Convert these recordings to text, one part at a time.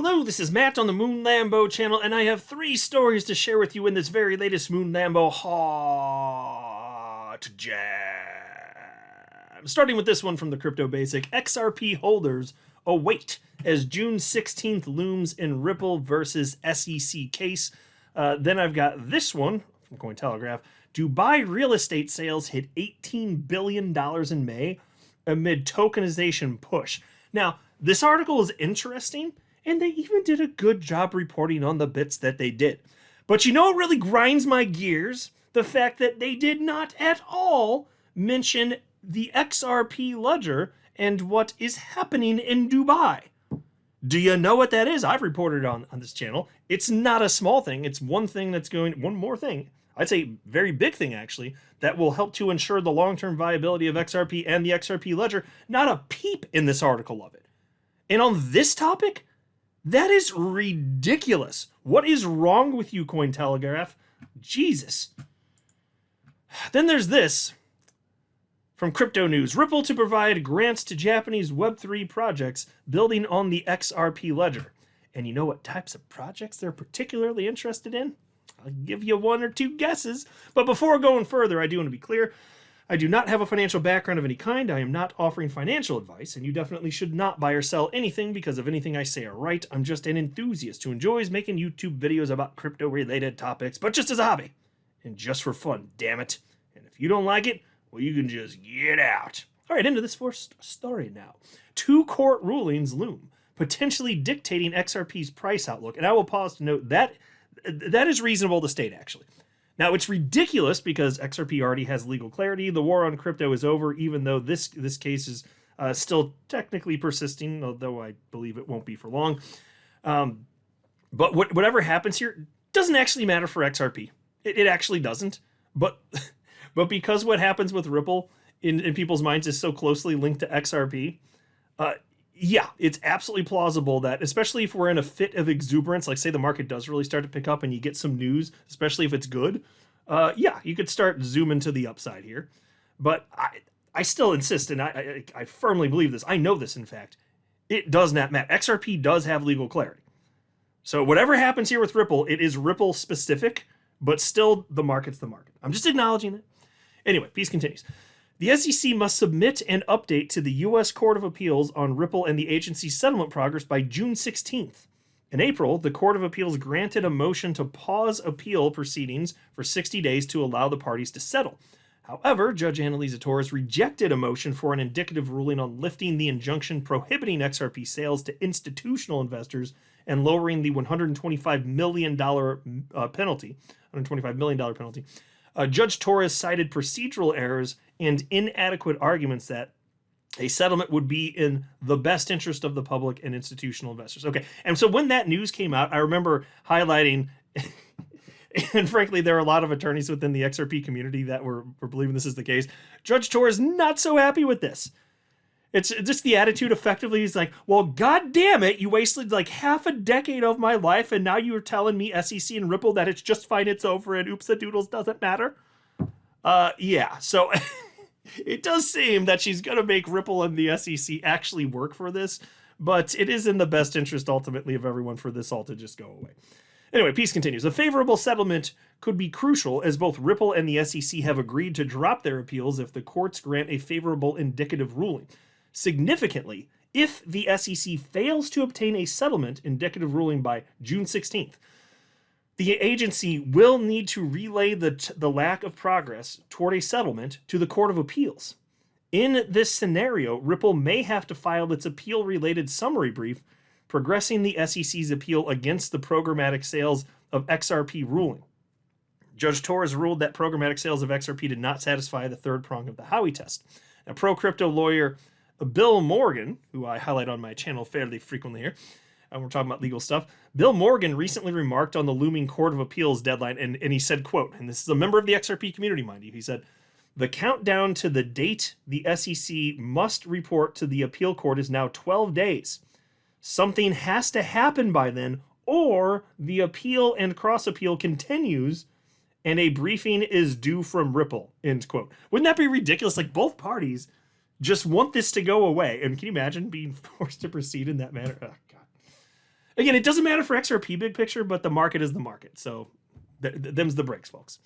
Hello, this is Matt on the Moon Lambo channel, and I have 3 stories to share with you in this very latest Moon Lambo Hot Jam. Starting with this one from the Crypto Basic, XRP holders await as June 16th looms in Ripple versus SEC case. Then I've got this one from Cointelegraph. Dubai real estate sales hit $18 billion in May amid tokenization push. Now, this article is interesting, and they even did a good job reporting on the bits that they did. But you know what really grinds my gears? The fact that they did not at all mention the XRP ledger and what is happening in Dubai. Do you know what that is? I've reported on this channel. It's not a small thing. It's one more thing. I'd say very big thing, actually, that will help to ensure the long-term viability of XRP and the XRP ledger. Not a peep in this article of it. And on this topic, that is ridiculous. What is wrong with you, Cointelegraph? Jesus. Then there's this from Crypto News. Ripple to provide grants to Japanese Web3 projects building on the XRP ledger. And you know what types of projects they're particularly interested in? I'll give you 1 or 2 guesses. But before going further, I do want to be clear. I do not have a financial background of any kind. I am not offering financial advice, and you definitely should not buy or sell anything because of anything I say or write. I'm just an enthusiast who enjoys making YouTube videos about crypto-related topics, but just as a hobby, and just for fun, damn it. And if you don't like it, well, you can just get out. All right, into this first story now. 2 court rulings loom, potentially dictating XRP's price outlook, and I will pause to note that is reasonable to state, actually. Now, it's ridiculous because XRP already has legal clarity. The war on crypto is over, even though this case is still technically persisting, although I believe it won't be for long. But whatever happens here doesn't actually matter for XRP. It actually doesn't. But because what happens with Ripple in people's minds is so closely linked to XRP, yeah, it's absolutely plausible that, especially if we're in a fit of exuberance, like say the market does really start to pick up and you get some news, especially if it's good, yeah, you could start zooming to the upside here. But I still insist, and I firmly believe this. I know this, in fact. It does not matter. XRP does have legal clarity. So whatever happens here with Ripple, it is Ripple specific, but still the market's the market. I'm just acknowledging it. Anyway, piece continues. The SEC must submit an update to the U.S. Court of Appeals on Ripple and the agency's settlement progress by June 16th. In April, the Court of Appeals granted a motion to pause appeal proceedings for 60 days to allow the parties to settle. However, Judge Annalisa Torres rejected a motion for an indicative ruling on lifting the injunction prohibiting XRP sales to institutional investors and lowering the $125 million penalty. Judge Torres cited procedural errors and inadequate arguments that a settlement would be in the best interest of the public and institutional investors. Okay, and so when that news came out, I remember highlighting, and frankly, there are a lot of attorneys within the XRP community that were believing this is the case. Judge Torres not so happy with this. It's just the attitude effectively. He's like, well, God damn it, you wasted like half a decade of my life, and now you're telling me SEC and Ripple that it's just fine, it's over, and oops, the doodles doesn't matter. Yeah, so it does seem that she's going to make Ripple and the SEC actually work for this, but it is in the best interest ultimately of everyone for this all to just go away. Anyway, piece continues. A favorable settlement could be crucial as both Ripple and the SEC have agreed to drop their appeals if the courts grant a favorable indicative ruling. Significantly, if the SEC fails to obtain a settlement indicative ruling by June 16th, the agency will need to relay the lack of progress toward a settlement to the Court of Appeals. In this scenario, Ripple may have to file its appeal-related summary brief, progressing the SEC's appeal against the programmatic sales of XRP ruling. Judge Torres ruled that programmatic sales of XRP did not satisfy the third prong of the Howey test. Now, pro-crypto lawyer Bill Morgan, who I highlight on my channel fairly frequently here, and we're talking about legal stuff, Bill Morgan recently remarked on the looming Court of Appeals deadline, and he said, quote, and this is a member of the XRP community, mind you, he said, the countdown to the date the SEC must report to the appeal court is now 12 days. Something has to happen by then, or the appeal and cross-appeal continues, and a briefing is due from Ripple, end quote. Wouldn't that be ridiculous? Like, both parties just want this to go away. And can you imagine being forced to proceed in that manner? Oh, God. Again, it doesn't matter for XRP big picture, but the market is the market. So them's the breaks, folks.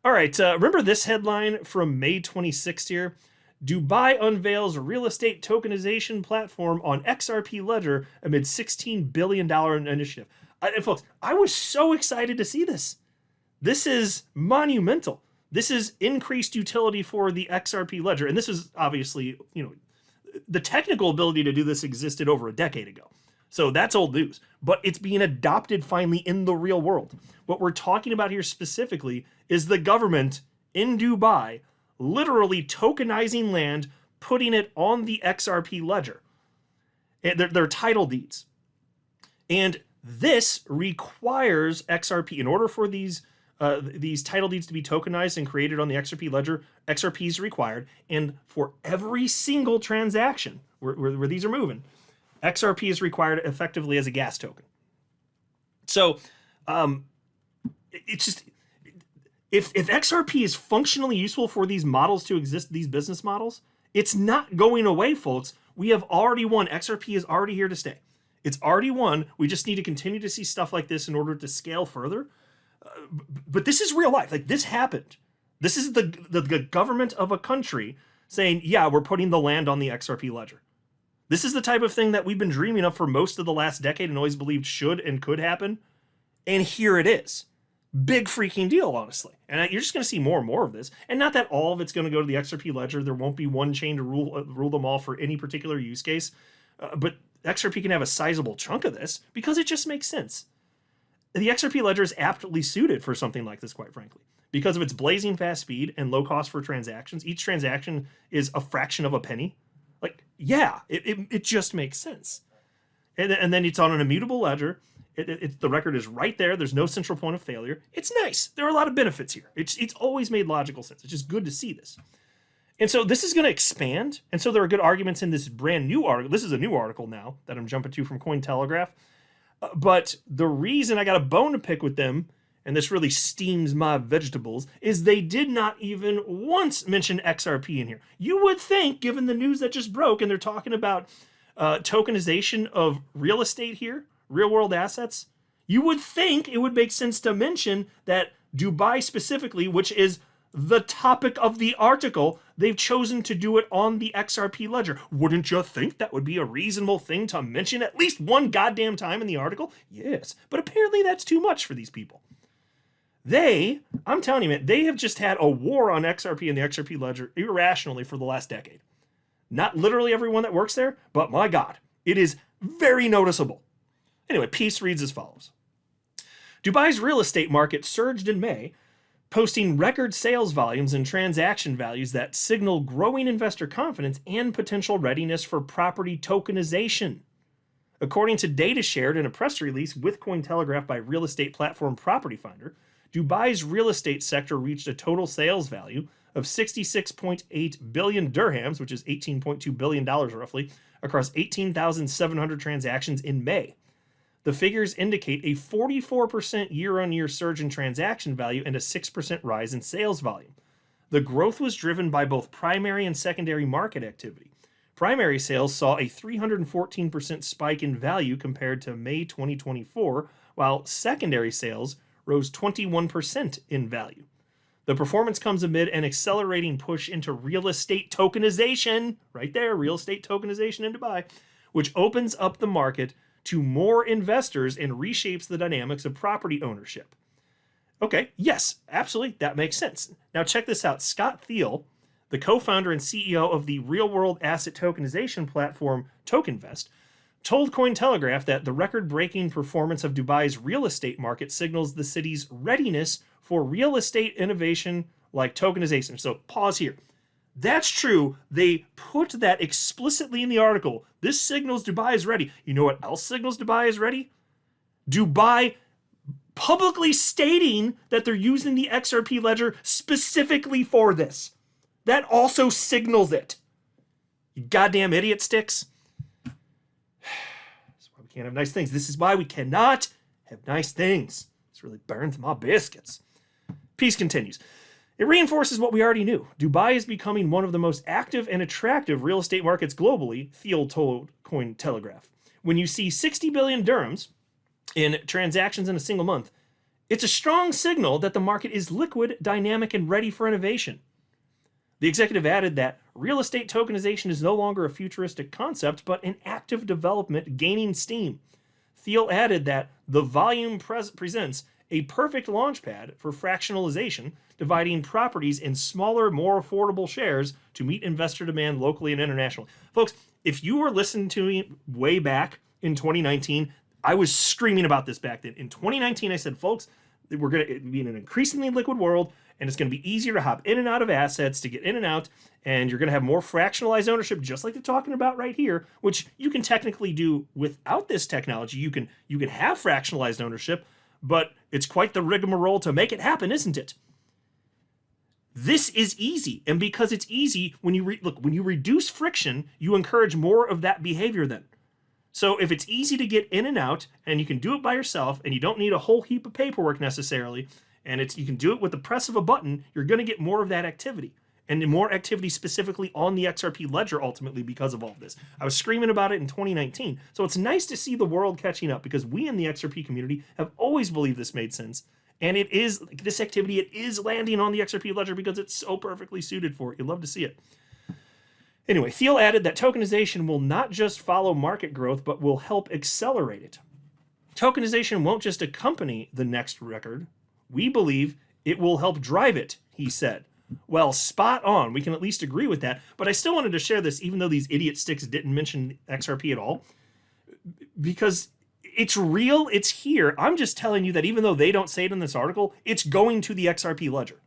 All right, remember this headline from May 26th here? Dubai unveils real estate tokenization platform on XRP ledger amid $16 billion initiative. And folks, I was so excited to see this. This is monumental. This is increased utility for the XRP ledger. And this is obviously, the technical ability to do this existed over a decade ago. So that's old news, but it's being adopted finally in the real world. What we're talking about here specifically is the government in Dubai literally tokenizing land, putting it on the XRP ledger. They're title deeds. And this requires XRP, in order for these title deeds to be tokenized and created on the XRP ledger, XRP is required. And for every single transaction where these are moving, XRP is required effectively as a gas token. So it's just, if XRP is functionally useful for these models to exist, these business models, it's not going away, folks. We have already won. XRP is already here to stay. It's already won. We just need to continue to see stuff like this in order to scale further. But this is real life. Like, this happened. This is the government of a country saying, yeah, we're putting the land on the XRP ledger. This is the type of thing that we've been dreaming of for most of the last decade and always believed should and could happen. And here it is. Big freaking deal, honestly. And you're just going to see more and more of this. And not that all of it's going to go to the XRP ledger. There won't be one chain to rule them all for any particular use case. But XRP can have a sizable chunk of this because it just makes sense. The XRP ledger is aptly suited for something like this, quite frankly. Because of its blazing fast speed and low cost for transactions, each transaction is a fraction of a penny. Like, yeah, it just makes sense. And then it's on an immutable ledger. The record is right there. There's no central point of failure. It's nice. There are a lot of benefits here. It's always made logical sense. It's just good to see this. And so this is going to expand. And so there are good arguments in this brand new article. This is a new article now that I'm jumping to from Cointelegraph. But the reason I got a bone to pick with them, and this really steams my vegetables, is they did not even once mention XRP in here. You would think, given the news that just broke, and they're talking about tokenization of real estate here, real world assets, you would think it would make sense to mention that Dubai specifically, which is the topic of the article, they've chosen to do it on the XRP ledger. Wouldn't you think that would be a reasonable thing to mention at least one goddamn time in the article? Yes, but apparently that's too much for these people. I'm telling you, man, they have just had a war on XRP and the XRP ledger irrationally for the last decade. Not literally everyone that works there, but my God, it is very noticeable. Anyway, piece reads as follows. Dubai's real estate market surged in May, posting record sales volumes and transaction values that signal growing investor confidence and potential readiness for property tokenization. According to data shared in a press release with Cointelegraph by real estate platform Property Finder, Dubai's real estate sector reached a total sales value of 66.8 billion dirhams, which is $18.2 billion roughly, across 18,700 transactions in May. The figures indicate a 44% year-on-year surge in transaction value and a 6% rise in sales volume. The growth was driven by both primary and secondary market activity. Primary sales saw a 314% spike in value compared to May 2024, while secondary sales rose 21% in value. The performance comes amid an accelerating push into real estate tokenization, right there, real estate tokenization in Dubai, which opens up the market to more investors and reshapes the dynamics of property ownership. Okay, yes, absolutely, that makes sense. Now check this out. Scott Thiel, the co-founder and CEO of the real-world asset tokenization platform TokenVest, told Cointelegraph that the record-breaking performance of Dubai's real estate market signals the city's readiness for real estate innovation like tokenization. So pause here. That's true. They put that explicitly in the article. This signals Dubai is ready. You know what else signals Dubai is ready? Dubai publicly stating that they're using the XRP ledger specifically for this. That also signals it. You goddamn idiot sticks. That's why we can't have nice things. This is why we cannot have nice things. This really burns my biscuits. Piece continues. It reinforces what we already knew. Dubai is becoming one of the most active and attractive real estate markets globally, Thiel told Cointelegraph. When you see 60 billion dirhams in transactions in a single month, it's a strong signal that the market is liquid, dynamic, and ready for innovation. The executive added that real estate tokenization is no longer a futuristic concept, but an active development gaining steam. Thiel added that the volume presents a perfect launchpad for fractionalization, dividing properties in smaller, more affordable shares to meet investor demand locally and internationally. Folks, if you were listening to me way back in 2019, I was screaming about this back then. In 2019, I said, folks, we're going to be in an increasingly liquid world, and it's going to be easier to hop in and out of assets, to get in and out, and you're going to have more fractionalized ownership, just like they're talking about right here, which you can technically do without this technology. You can have fractionalized ownership, but it's quite the rigmarole to make it happen, isn't it? This is easy, and because it's easy, when you when you reduce friction, you encourage more of that behavior then. So if it's easy to get in and out, and you can do it by yourself, and you don't need a whole heap of paperwork necessarily, and you can do it with the press of a button, you're going to get more of that activity. And more activity specifically on the XRP ledger ultimately because of all of this. I was screaming about it in 2019. So it's nice to see the world catching up because we in the XRP community have always believed this made sense. And it is, this activity, it is landing on the XRP ledger because it's so perfectly suited for it. You'd love to see it. Anyway, Thiel added that tokenization will not just follow market growth, but will help accelerate it. Tokenization won't just accompany the next record. We believe it will help drive it, he said. Well, spot on. We can at least agree with that. But I still wanted to share this, even though these idiot sticks didn't mention XRP at all, because it's real, it's here. I'm just telling you that even though they don't say it in this article, it's going to the XRP ledger.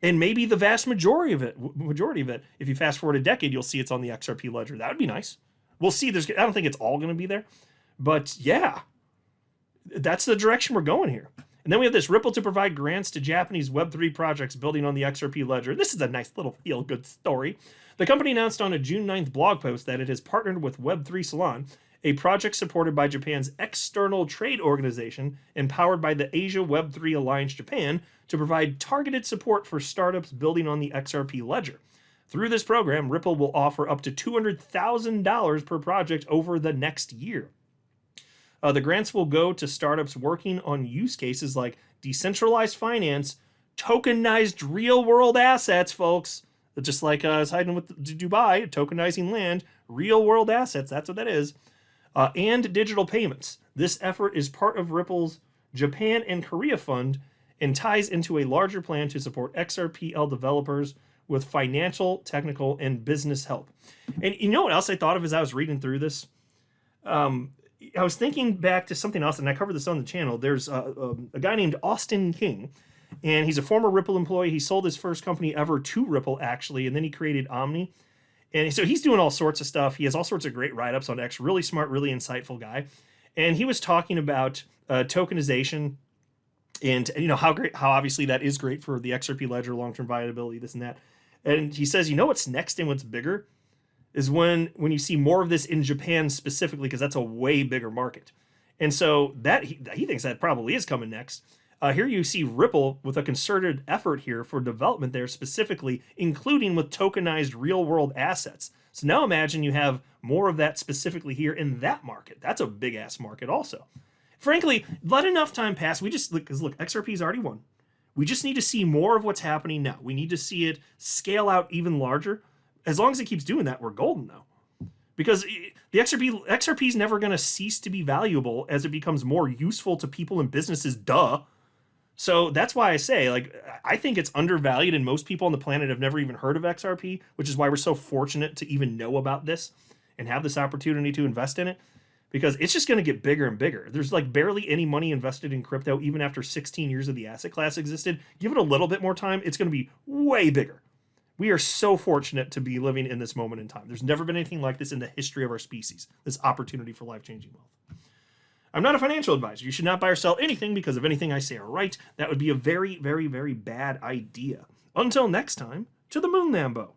And maybe the vast majority of it, if you fast forward a decade, you'll see it's on the XRP ledger. That would be nice. We'll see. I don't think it's all going to be there. But yeah, that's the direction we're going here. And then we have this Ripple to provide grants to Japanese Web3 projects building on the XRP ledger. This is a nice little feel-good story. The company announced on a June 9th blog post that it has partnered with Web3 Salon, a project supported by Japan's external trade organization and powered by the Asia Web3 Alliance Japan to provide targeted support for startups building on the XRP ledger. Through this program, Ripple will offer up to $200,000 per project over the next year. The grants will go to startups working on use cases like decentralized finance, tokenized real-world assets, folks. Just like I was hiding with Dubai, tokenizing land, real-world assets, that's what that is, and digital payments. This effort is part of Ripple's Japan and Korea Fund and ties into a larger plan to support XRPL developers with financial, technical, and business help. And you know what else I thought of as I was reading through this? I was thinking back to something else, and I covered this on the channel. There's a guy named Austin King, and he's a former Ripple employee. He sold his first company ever to Ripple, actually, and then he created Omni. And so he's doing all sorts of stuff. He has all sorts of great write-ups on X. Really smart, really insightful guy. And he was talking about tokenization and you know how obviously that is great for the XRP ledger, long-term viability, this and that. And he says, you know what's next and what's bigger is when you see more of this in Japan specifically, because that's a way bigger market. And so that he thinks that probably is coming next. Here you see Ripple with a concerted effort here for development there specifically, including with tokenized real-world assets. So now imagine you have more of that specifically here in that market. That's a big-ass market also. Frankly, let enough time pass. Because look, XRP's already won. We just need to see more of what's happening now. We need to see it scale out even larger. As long as it keeps doing that, we're golden though. Because the XRP is never going to cease to be valuable as it becomes more useful to people and businesses, duh. So that's why I say, like, I think it's undervalued and most people on the planet have never even heard of XRP, which is why we're so fortunate to even know about this and have this opportunity to invest in it, because it's just going to get bigger and bigger. There's like barely any money invested in crypto, even after 16 years of the asset class existed. Give it a little bit more time, it's going to be way bigger. We are so fortunate to be living in this moment in time. There's never been anything like this in the history of our species, this opportunity for life-changing wealth. I'm not a financial advisor. You should not buy or sell anything because of anything I say or write. That would be a very, very, very bad idea. Until next time, to the moon, Lambo.